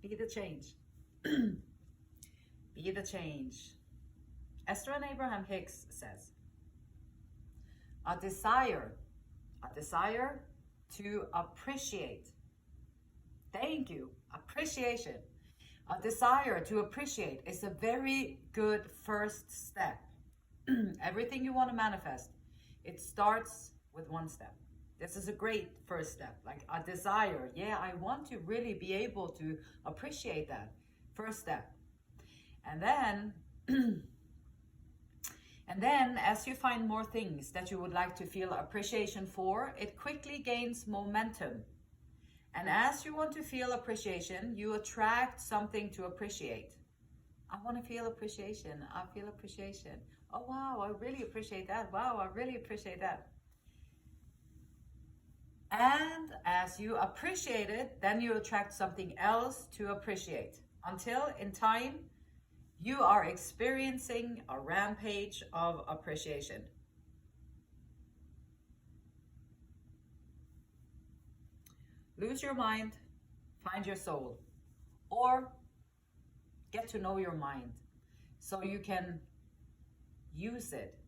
Be the change. Be the change. Esther and Abraham Hicks says, a desire to appreciate. Thank you. Appreciation. A desire to appreciate is a very good first step. Everything you want to manifest, it starts with one step. This is a great first step, like a desire. Yeah, I want to really be able to appreciate that. First step. And then, as you find more things that you would like to feel appreciation for, it quickly gains momentum. And as you want to feel appreciation, you attract something to appreciate. I want to feel appreciation. I feel appreciation. Oh, wow, I really appreciate that. Wow, I really appreciate that. And as you appreciate it, then you attract something else to appreciate. Until in time, you are experiencing a rampage of appreciation. Lose your mind, find your soul, or get to know your mind so you can use it,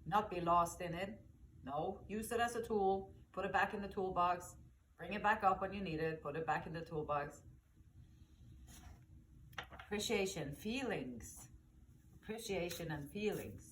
not be lost in it. No, use it as a tool, put it back in the toolbox, bring it back up when you need it, put it back in the toolbox. Appreciation, feelings, appreciation and feelings.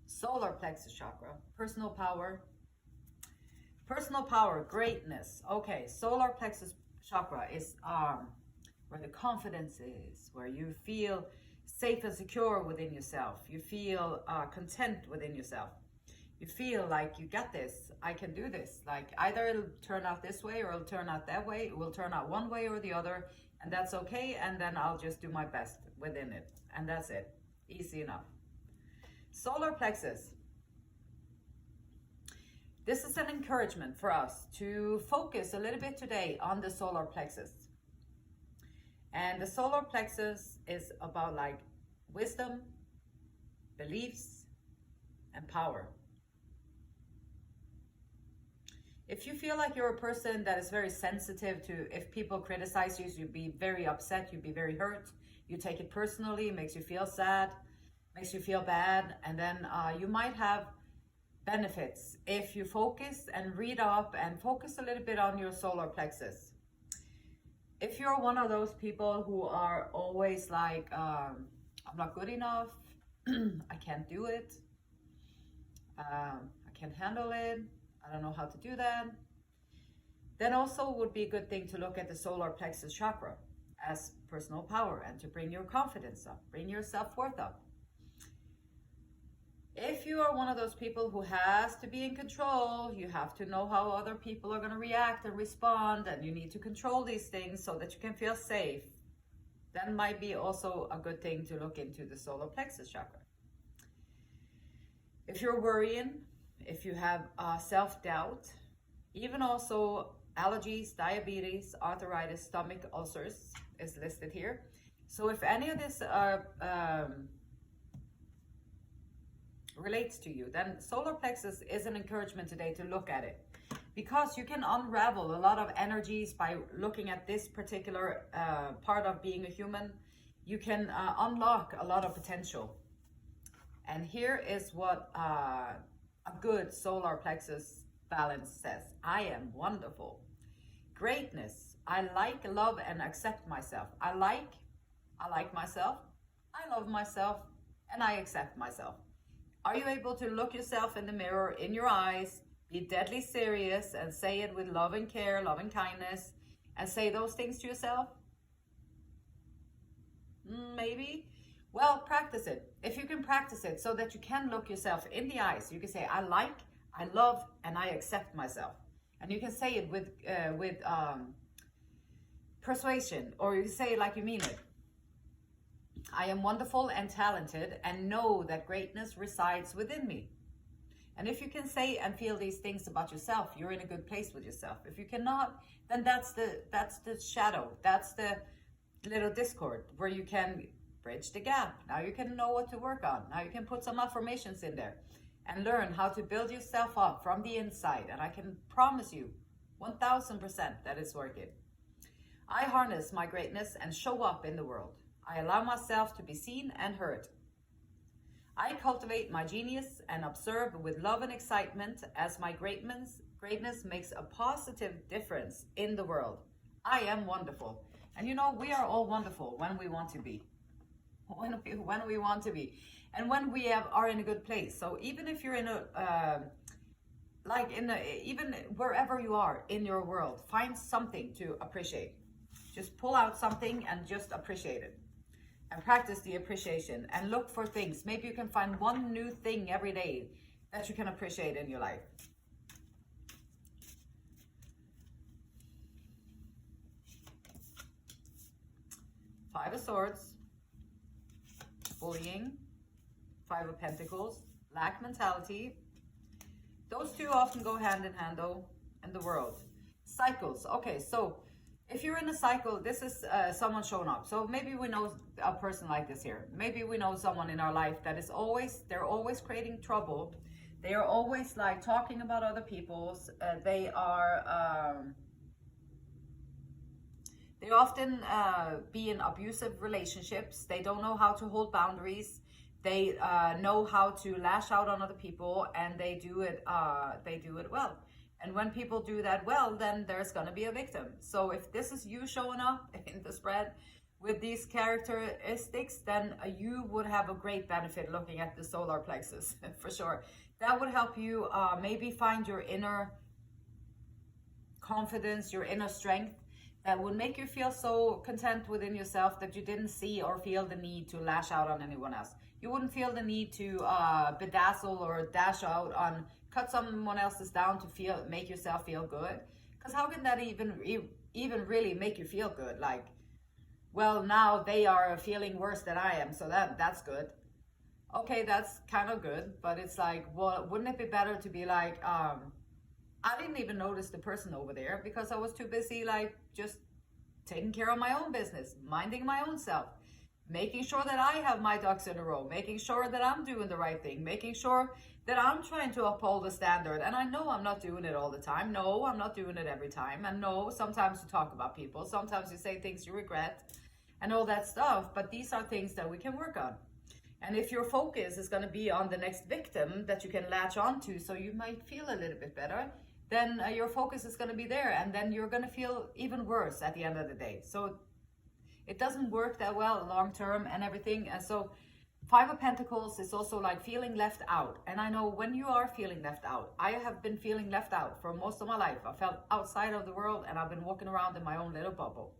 Solar plexus chakra, personal power, greatness. Okay, solar plexus chakra is where the confidence is, where you feel safe and secure within yourself. You feel content within yourself. You feel like you got this, I can do this. Like either it'll turn out this way or it'll turn out that way. It will turn out one way or the other, and that's okay. And then I'll just do my best within it. And that's it. Easy enough. Solar plexus. This is an encouragement for us to focus a little bit today on the solar plexus. And the solar plexus is about like wisdom, beliefs, and power. If you feel like you're a person that is very sensitive to, if people criticize you, you'd be very upset, you'd be very hurt, you take it personally, it makes you feel sad, makes you feel bad, and then you might have benefits if you focus and read up and focus a little bit on your solar plexus. If you're one of those people who are always like, I'm not good enough, I can't do it, I can't handle it, I don't know how to do that, then also would be a good thing to look at the solar plexus chakra as personal power and to bring your confidence up, bring your self-worth up. If you are one of those people who has to be in control, you have to know how other people are going to react and respond, and you need to control these things so that you can feel safe, then might be also a good thing to look into the solar plexus chakra. If you're worrying, if you have self-doubt, even also allergies, diabetes, arthritis, stomach ulcers is listed here. So if any of this relates to you, then solar plexus is an encouragement today to look at it, because you can unravel a lot of energies by looking at this particular part of being a human. You can unlock a lot of potential. And here is what a good solar plexus balance says. I am wonderful. Greatness. I like, love, and accept myself. I like myself. I love myself, and I accept myself. Are you able to look yourself in the mirror, in your eyes, be deadly serious, and say it with love and care, love and kindness, and say those things to yourself? Maybe. Well, practice it. If you can practice it so that you can look yourself in the eyes, you can say, I like, I love, and I accept myself. And you can say it with persuasion, or you can say it like you mean it. I am wonderful and talented and know that greatness resides within me. And if you can say and feel these things about yourself, you're in a good place with yourself. If you cannot, then that's the shadow. That's the little discord where you can bridge the gap. Now you can know what to work on. Now you can put some affirmations in there. and learn how to build yourself up from the inside. And I can promise you 1000% that it's worth it. I harness my greatness and show up in the world. I allow myself to be seen and heard. I cultivate my genius and observe with love and excitement as my greatness makes a positive difference in the world. I am wonderful. And you know, we are all wonderful when we want to be. When we want to be. And when we are in a good place. So even if you're in even wherever you are in your world, find something to appreciate. Just pull out something and just appreciate it. And practice the appreciation and look for things. Maybe you can find one new thing every day that you can appreciate in your life. Five of Swords, bullying, Five of Pentacles, lack mentality. Those two often go hand in hand though in the world. Cycles. Okay, so if you're in a cycle, this is someone showing up. So maybe we know a person like this here. Maybe we know someone in our life that is they're always creating trouble. They are always like talking about other people's. They often be in abusive relationships. They don't know how to hold boundaries. They know how to lash out on other people, and they do it well. And when people do that well, then there's going to be a victim. So if this is you showing up in the spread with these characteristics, then you would have a great benefit looking at the solar plexus for sure. That would help you maybe find your inner confidence, your inner strength, that would make you feel so content within yourself that you didn't see or feel the need to lash out on anyone else. You wouldn't feel the need to bedazzle or dash out on, cut someone else's down to make yourself feel good. Because how can that even really make you feel good? Like, well, now they are feeling worse than I am, so that's good. Okay, that's kind of good, but it's like, well, wouldn't it be better to be like, I didn't even notice the person over there because I was too busy like just taking care of my own business, minding my own self, making sure that I have my ducks in a row, making sure that I'm doing the right thing, making sure that I'm trying to uphold the standard. And I know I'm not doing it all the time. No, I'm not doing it every time. And no, sometimes you talk about people. Sometimes you say things you regret and all that stuff. But these are things that we can work on. And if your focus is going to be on the next victim that you can latch onto so you might feel a little bit better, then your focus is going to be there. And then you're going to feel even worse at the end of the day. So it doesn't work that well long term and everything. And so Five of Pentacles is also like feeling left out. And I know when you are feeling left out, I have been feeling left out for most of my life. I felt outside of the world and I've been walking around in my own little bubble.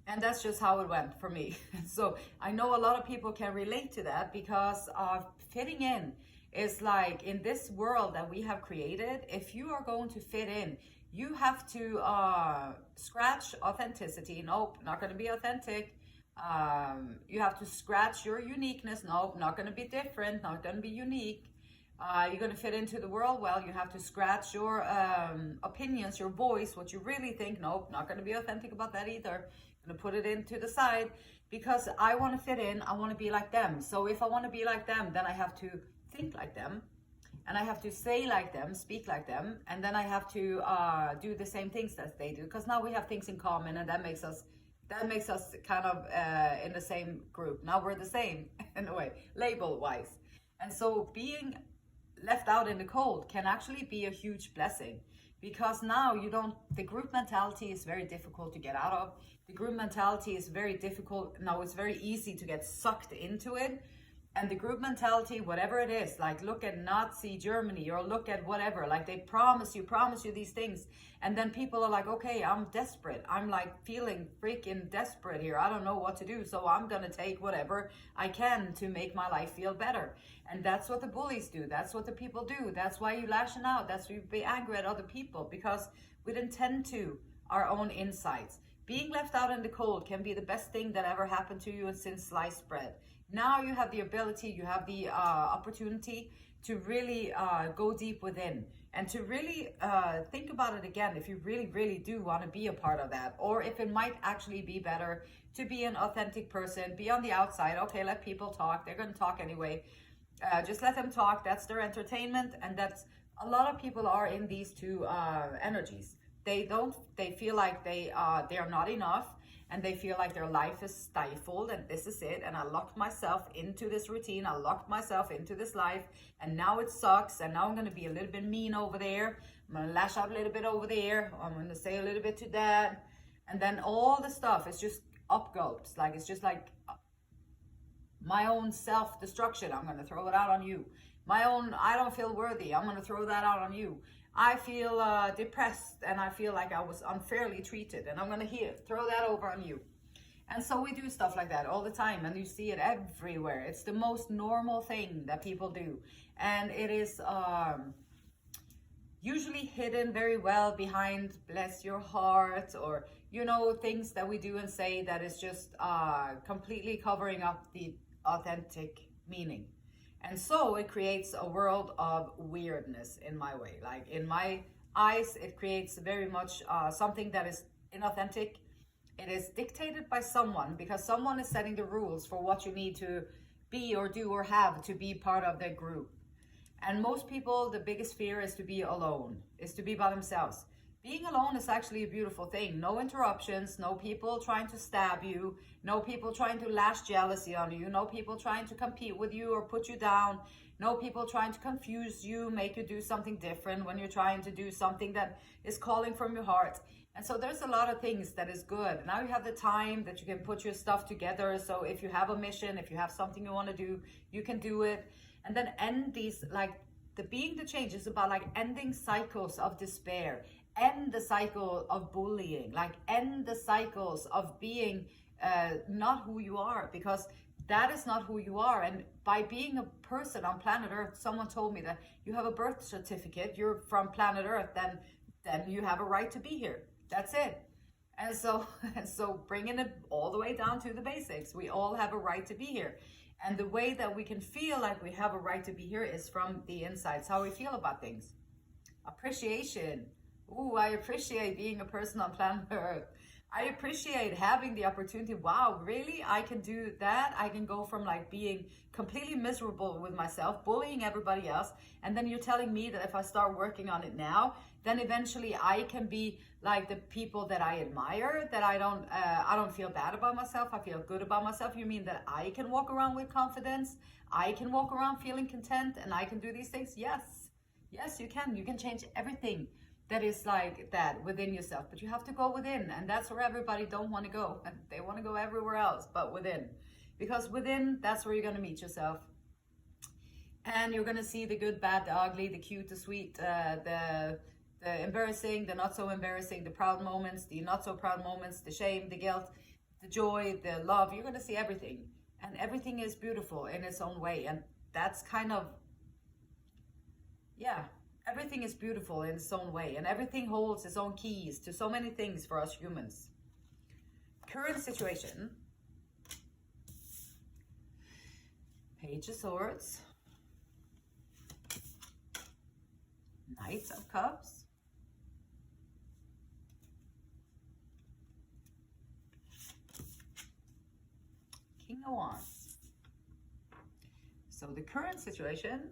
And that's just how it went for me. So I know a lot of people can relate to that because fitting in is like in this world that we have created, if you are going to fit in, you have to scratch authenticity. Nope, not going to be authentic. You have to scratch your uniqueness. Nope, not going to be different, not going to be unique. You're going to fit into the world. Well, you have to scratch your opinions, your voice, what you really think. Nope, not going to be authentic about that either. I'm going to put it into the side because I want to fit in. I want to be like them. So if I want to be like them, then I have to think like them. And I have to say like them, speak like them. And then I have to do the same things that they do. Because now we have things in common and that makes us kind of in the same group. Now we're the same in a way, label-wise. And so being left out in the cold can actually be a huge blessing. Because now the group mentality is very difficult to get out of. The group mentality is very difficult. Now it's very easy to get sucked into it. And the group mentality, whatever it is, like look at Nazi Germany or look at whatever, like they promise you these things. And then people are like, okay, I'm desperate. I'm like feeling freaking desperate here. I don't know what to do. So I'm going to take whatever I can to make my life feel better. And that's what the bullies do. That's what the people do. That's why you're lashing out. That's why you be angry at other people because we didn't tend to our own insights. Being left out in the cold can be the best thing that ever happened to you since sliced bread. Now you have the ability, you have the opportunity to really go deep within and to really think about it again if you really, really do want to be a part of that, or if it might actually be better to be an authentic person, be on the outside. Okay, let people talk. They're going to talk anyway. Just let them talk. That's their entertainment, and that's a lot of people are in these two energies. They feel like they are not enough, and they feel like their life is stifled, and this is it, and I locked myself into this routine, I locked myself into this life, and now it sucks, and now I'm going to be a little bit mean over there, I'm going to lash out a little bit over there, I'm going to say a little bit to that, and then all the stuff is just upgulped. Like, it's just like my own self-destruction, I'm going to throw it out on you. My own, I don't feel worthy, I'm going to throw that out on you. I feel depressed, and I feel like I was unfairly treated, and I'm going to throw that over on you. And so we do stuff like that all the time, and you see it everywhere. It's the most normal thing that people do, and it is usually hidden very well behind bless your heart, or things that we do and say that is just completely covering up the authentic meaning. And so it creates a world of weirdness in my way. Like, in my eyes, it creates very much something that is inauthentic. It is dictated by someone, because someone is setting the rules for what you need to be or do or have to be part of their group. And most people, the biggest fear is to be alone, is to be by themselves. Being alone is actually a beautiful thing. No interruptions, no people trying to stab you, no people trying to lash jealousy on you, no people trying to compete with you or put you down, no people trying to confuse you, make you do something different when you're trying to do something that is calling from your heart. And so there's a lot of things that is good. Now you have the time that you can put your stuff together. So if you have a mission, if you have something you want to do, you can do it. And then end these, like, the being the change is about like ending cycles of despair. End the cycle of bullying, like end the cycles of being not who you are, because that is not who you are. And by being a person on planet Earth, someone told me that you have a birth certificate, you're from planet Earth, then you have a right to be here. That's it. And so bringing it all the way down to the basics, we all have a right to be here. And the way that we can feel like we have a right to be here is from the inside. It's how we feel about things. Appreciation. Ooh, I appreciate being a person on planet Earth. I appreciate having the opportunity. Wow, really? I can do that? I can go from like being completely miserable with myself, bullying everybody else, and then you're telling me that if I start working on it now, then eventually I can be like the people that I admire, that I don't feel bad about myself, I feel good about myself. You mean that I can walk around with confidence? I can walk around feeling content, and I can do these things? Yes. Yes, you can. You can change everything that is like that within yourself, but you have to go within, and that's where everybody don't want to go. They want to go everywhere else but within, because within, that's where you're going to meet yourself, and you're going to see the good, bad, the ugly, the cute, the sweet, the embarrassing, the not so embarrassing, the proud moments, the not so proud moments, the shame, the guilt, the joy, the love. You're going to see everything, and everything is beautiful in its own way. And that's kind of, yeah, everything is beautiful in its own way, and everything holds its own keys to so many things for us humans. Current situation. Page of Swords. Knight of Cups. King of Wands. So the current situation,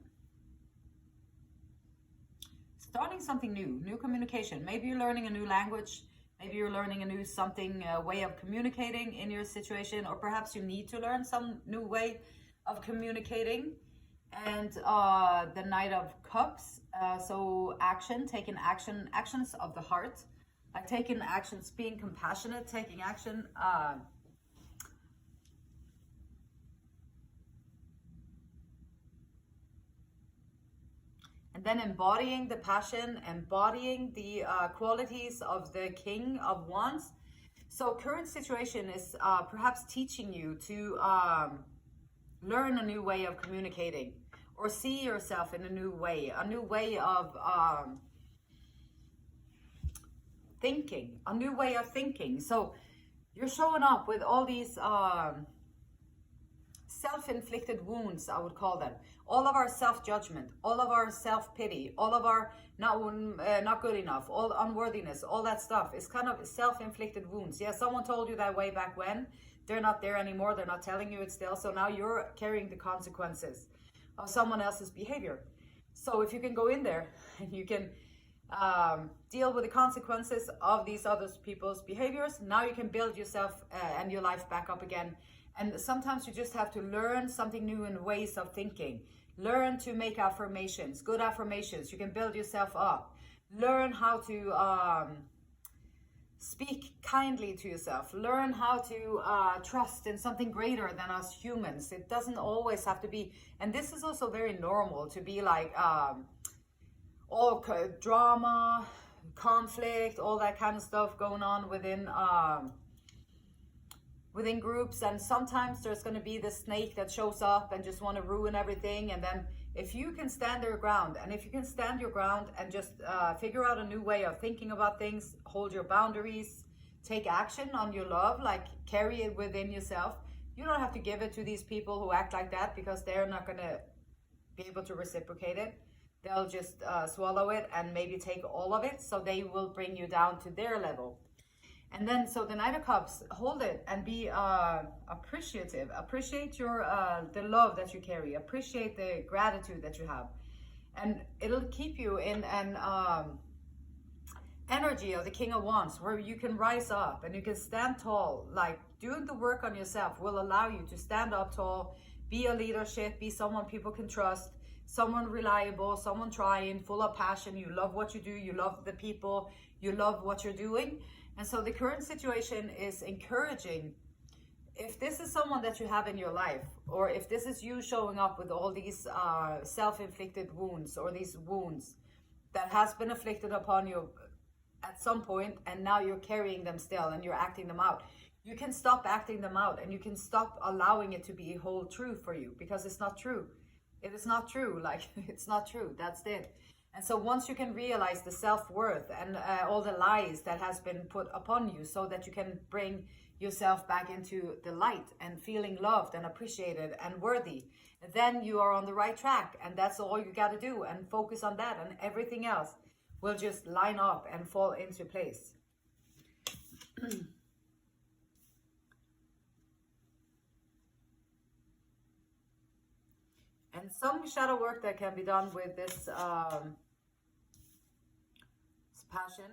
starting something new communication. Maybe you're learning a new language. Maybe you're learning a new way of communicating in your situation, or perhaps you need to learn some new way of communicating. And the Knight of Cups, so action, taking action, actions of the heart, like taking actions, being compassionate, taking action, and then embodying the passion, embodying the qualities of the King of Wands. So current situation is perhaps teaching you to learn a new way of communicating, or see yourself in a new way of thinking, a new way of thinking. So you're showing up with all these self-inflicted wounds, I would call them. All of our self-judgment, all of our self-pity, all of our not good enough, all unworthiness, all that stuff is kind of self-inflicted wounds. Yeah, someone told you that way back when. They're not there anymore. They're not telling you it still. So now you're carrying the consequences of someone else's behavior. So if you can go in there and you can deal with the consequences of these other people's behaviors, now you can build yourself and your life back up again. And sometimes you just have to learn something new in ways of thinking. Learn to make affirmations, good affirmations. You can build yourself up. Learn how to speak kindly to yourself. Learn how to trust in something greater than us humans. It doesn't always have to be, and this is also very normal, to be like all drama, conflict, all that kind of stuff going on within groups. And sometimes there's going to be the snake that shows up and just want to ruin everything. And then if you can stand your ground, and if you can stand your ground and just figure out a new way of thinking about things, hold your boundaries, take action on your love, like carry it within yourself. You don't have to give it to these people who act like that, because they're not going to be able to reciprocate it. They'll just swallow it and maybe take all of it, so they will bring you down to their level. And then, so the Knight of Cups, hold it and be appreciative. Appreciate your the love that you carry. Appreciate the gratitude that you have, and it'll keep you in an energy of the King of Wands, where you can rise up and you can stand tall. Like, doing the work on yourself will allow you to stand up tall, be a leadership, be someone people can trust, someone reliable, someone trying, full of passion. You love what you do, you love the people, you love what you're doing. And so the current situation is encouraging. If this is someone that you have in your life, or if this is you showing up with all these self-inflicted wounds, or these wounds that has been afflicted upon you at some point, and now you're carrying them still and you're acting them out, you can stop acting them out, and you can stop allowing it to be whole true for you, because it's not true. It is not true. Like, it's not true. That's it. And so once you can realize the self-worth and all the lies that has been put upon you, so that you can bring yourself back into the light and feeling loved and appreciated and worthy, then you are on the right track. And that's all you got to do, and focus on that, and everything else will just line up and fall into place. And some shadow work that can be done with this passion.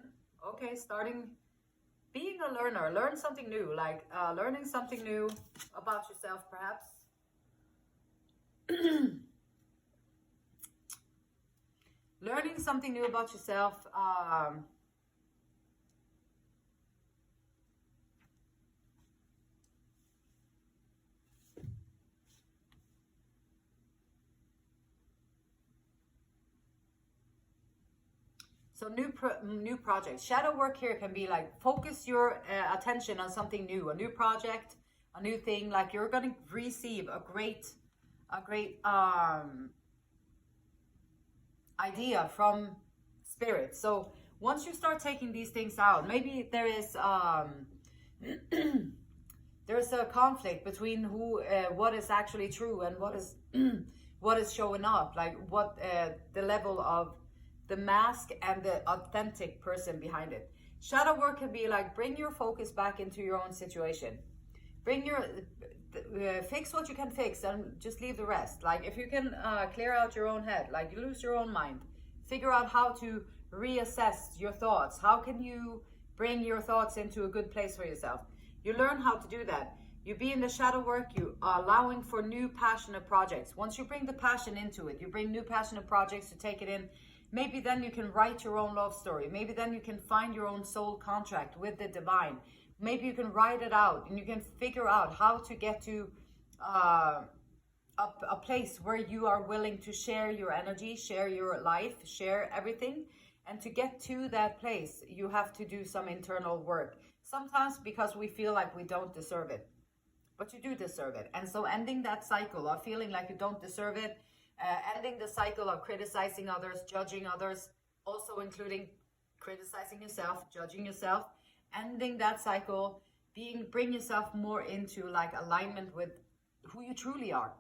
Okay, starting being a learner. Learn something new, like learning something new about yourself, perhaps. Learning something new about yourself. So new projects. Shadow work here can be like, focus your attention on something new, a new project, a new thing. Like, you're going to receive a great idea from spirit. So once you start taking these things out, maybe there is there's a conflict between what is actually true and what is what is showing up, like what the level of the mask and the authentic person behind it. Shadow work can be like, bring your focus back into your own situation. Bring your fix what you can fix, and just leave the rest. Like, if you can clear out your own head, like, you lose your own mind, figure out how to reassess your thoughts. How can you bring your thoughts into a good place for yourself? You learn how to do that. You be in the shadow work, you are allowing for new passionate projects. Once you bring the passion into it, you bring new passionate projects to take it in. Maybe then you can write your own love story. Maybe then you can find your own soul contract with the divine. Maybe you can write it out, and you can figure out how to get to a place where you are willing to share your energy, share your life, share everything. And to get to that place, you have to do some internal work. Sometimes because we feel like we don't deserve it, but you do deserve it. And so ending that cycle of feeling like you don't deserve it, ending the cycle of criticizing others, judging others, also including criticizing yourself, judging yourself, ending that cycle, bring yourself more into like alignment with who you truly are.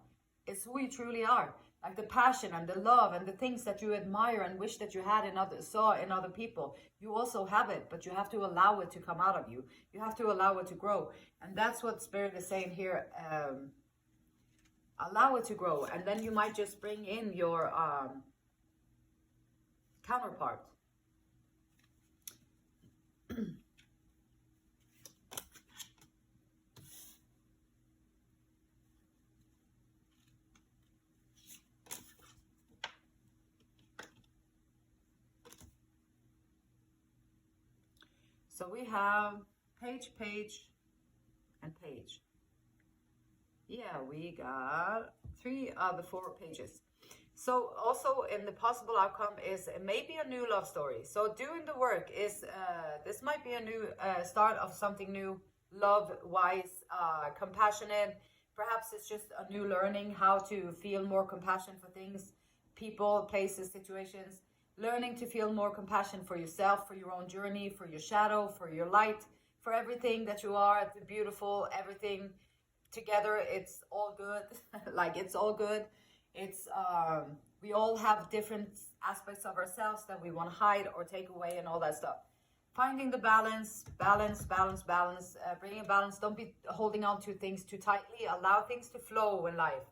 It's who you truly are. Like the passion and the love and the things that you admire and wish that you had saw in other people. You also have it, but you have to allow it to come out of you. You have to allow it to grow. And that's what Spirit is saying here. Allow it to grow. And then you might just bring in your counterpart. So we have page, page, and page. Yeah, we got 3 of the 4 pages. So also in the possible outcome is maybe a new love story. So doing the work is, this might be a new start of something new, love-wise, compassionate. Perhaps it's just a new learning how to feel more compassion for things, people, places, situations. Learning to feel more compassion for yourself, for your own journey, for your shadow, for your light, for everything that you are, the beautiful, everything together. It's all good. Like, it's all good. It's we all have different aspects of ourselves that we want to hide or take away and all that stuff. Finding the balance, bringing balance. Don't be holding on to things too tightly. Allow things to flow in life.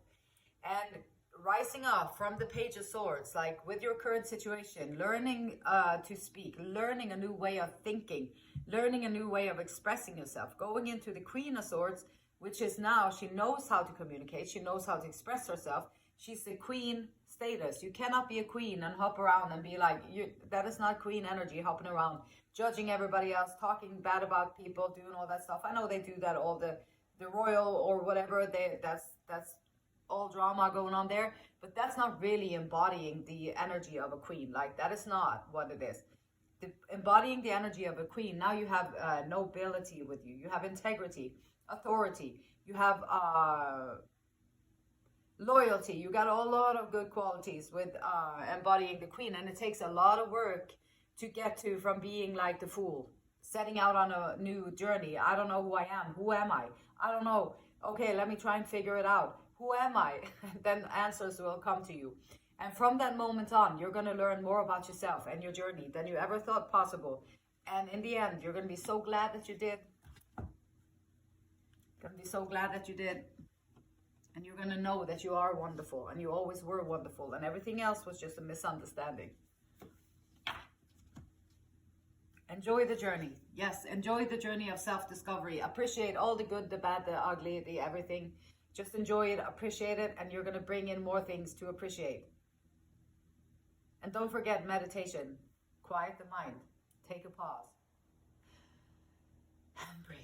And rising up from the Page of Swords, like with your current situation, learning to speak, learning a new way of thinking, learning a new way of expressing yourself, going into the Queen of Swords, which is now, she knows how to communicate, she knows how to express herself. She's the queen status. You cannot be a queen and hop around and be like, that is not queen energy, hopping around, judging everybody else, talking bad about people, doing all that stuff. I know they do that, all the royal or whatever, that's all drama going on there, but that's not really embodying the energy of a queen. Like, that is not what it is. Embodying the energy of a queen, now you have nobility with you, you have integrity, authority, you have loyalty, you got a lot of good qualities with embodying the queen. And it takes a lot of work to get to from being like the fool, setting out on a new journey. I don't know who I am. Who am I? I don't know. Okay, let me try and figure it out. Who am I? Then answers will come to you. And from that moment on, you're going to learn more about yourself and your journey than you ever thought possible. And in the end, you're going to be so glad that you did. Going to be so glad that you did. And you're going to know that you are wonderful, and you always were wonderful, and everything else was just a misunderstanding. Enjoy the journey. Yes, enjoy the journey of self-discovery. Appreciate all the good, the bad, the ugly, the everything. Just enjoy it, appreciate it, and you're going to bring in more things to appreciate. And don't forget meditation. Quiet the mind. Take a pause. And breathe.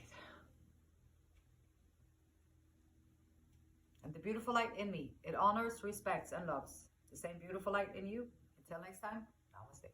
And the beautiful light in me, it honors, respects, and loves. The same beautiful light in you. Until next time, namaste.